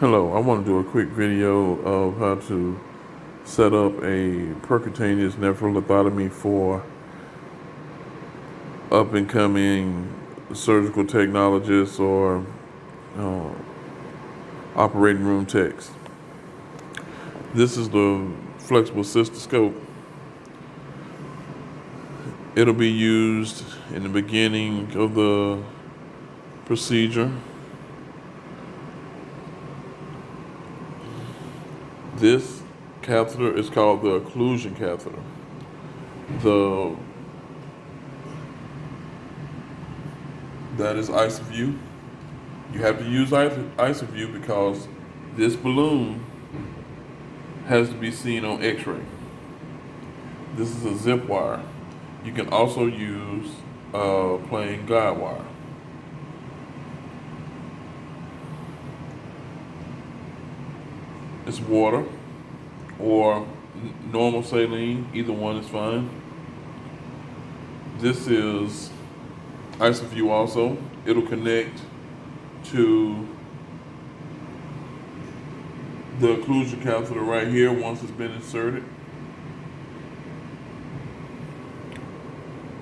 Hello, I want to do a quick video of how to set up a percutaneous nephrolithotomy for up and coming surgical technologists or uh, operating room techs. This is the flexible cystoscope. It'll be used in the beginning of the procedure. This catheter is called the occlusion catheter. The That is IsoView. You have to use IsoView because this balloon has to be seen on X-ray. This is a zip wire. You can also use plain guide wire. It's water or normal saline, either one is fine. This is IsoView also. It'll connect to the occlusion catheter right here once it's been inserted.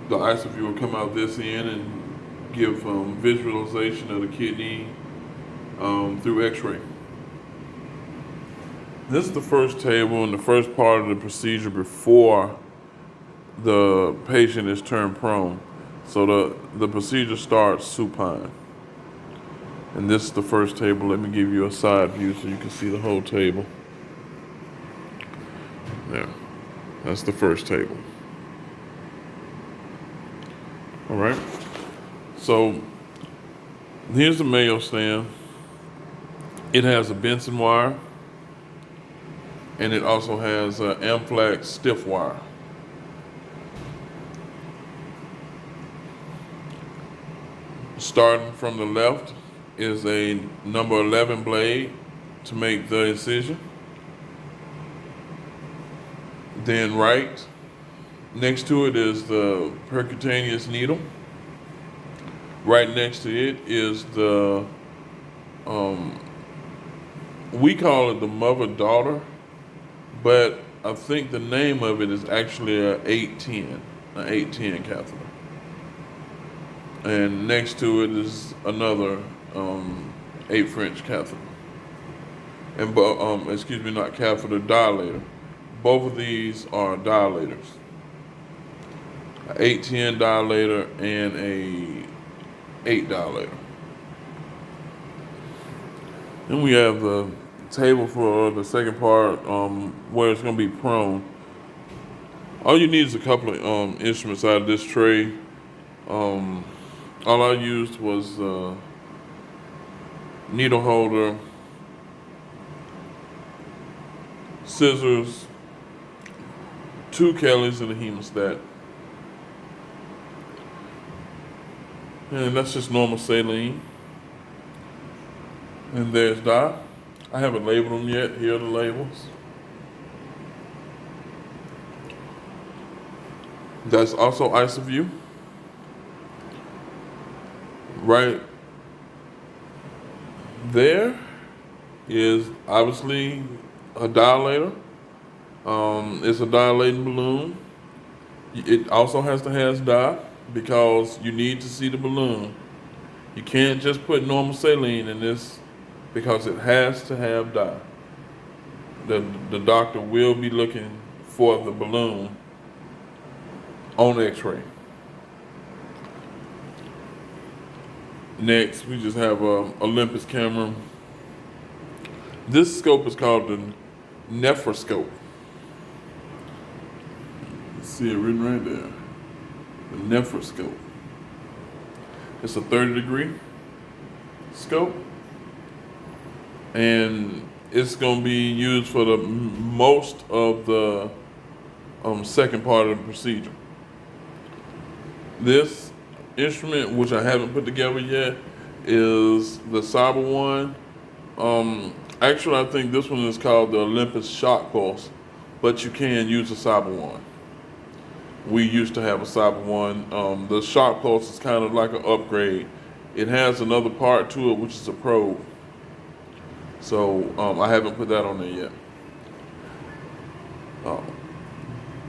The IsoView will come out this end and give visualization of the kidney through X-ray. This is the first table and the first part of the procedure before the patient is turned prone. So the procedure starts supine. And this is the first table. Let me give you a side view so you can see the whole table. There. That's the first table. All right. So here's the Mayo stand. It has a Benson wire, and it also has an Amflex stiff wire. Starting from the left is a number 11 blade to make the incision. Then right next to it is the percutaneous needle. Right next to it is the, we call it the mother-daughter, but I think the name of it is actually an 810 catheter. And next to it is another 8 French catheter. And not catheter, dilator. Both of these are dilators. An 810 dilator and a 8 dilator. Then we have the table for the second part where it's going to be prone. All you need is a couple of instruments out of this tray. All I used was needle holder, scissors, 2 Kellys, and a hemostat. And that's just normal saline. And there's dye. I haven't labeled them yet. Here are the labels. That's also IsoView. Right there is obviously a dilator. It's a dilating balloon. It also has to have dye because you need to see the balloon. You can't just put normal saline in this because it has to have dye. The doctor will be looking for the balloon on X-ray. Next, we just have a Olympus camera. This scope is called the nephroscope. See it written right there. The nephroscope. It's a 30-degree scope, and it's going to be used for the most of the second part of the procedure. This instrument, which I haven't put together yet, is the Cyber one. Actually, I think this one is called the Olympus Shock Pulse, but you can use the Cyber one. We used to have a Cyber one. The Shock Pulse is kind of like an upgrade. It has another part to it, which is a probe. So I haven't put that on there yet.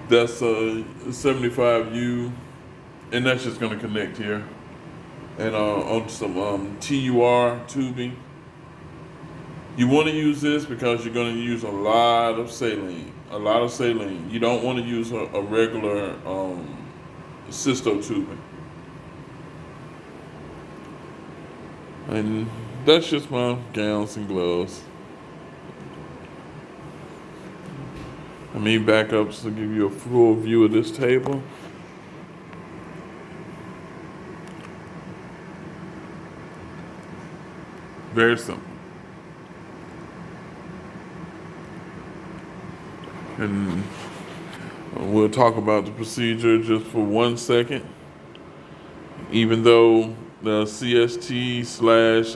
That's a 75U, and that's just going to connect here. And on some TUR tubing. You want to use this because you're going to use a lot of saline. A lot of saline. You don't want to use a regular cysto tubing. And that's just my gowns and gloves. I mean backups to give you a full view of this table. Very simple. And we'll talk about the procedure just for 1 second. Even though the CST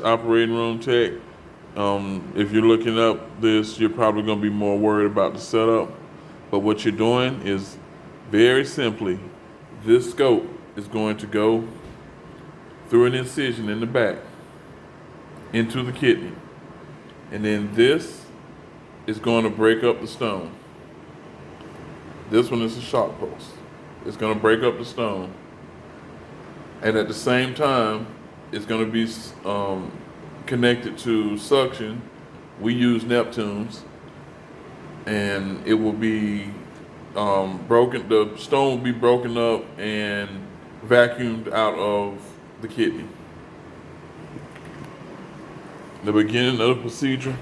/ operating room tech, if you're looking up this, you're probably going to be more worried about the setup. But what you're doing is very simply, this scope is going to go through an incision in the back into the kidney. And then this is going to break up the stone. This one is a shock post. It's going to break up the stone. And at the same time, it's going to be connected to suction. We use Neptunes. And it will be broken. The stone will be broken up and vacuumed out of the kidney. The beginning of the procedure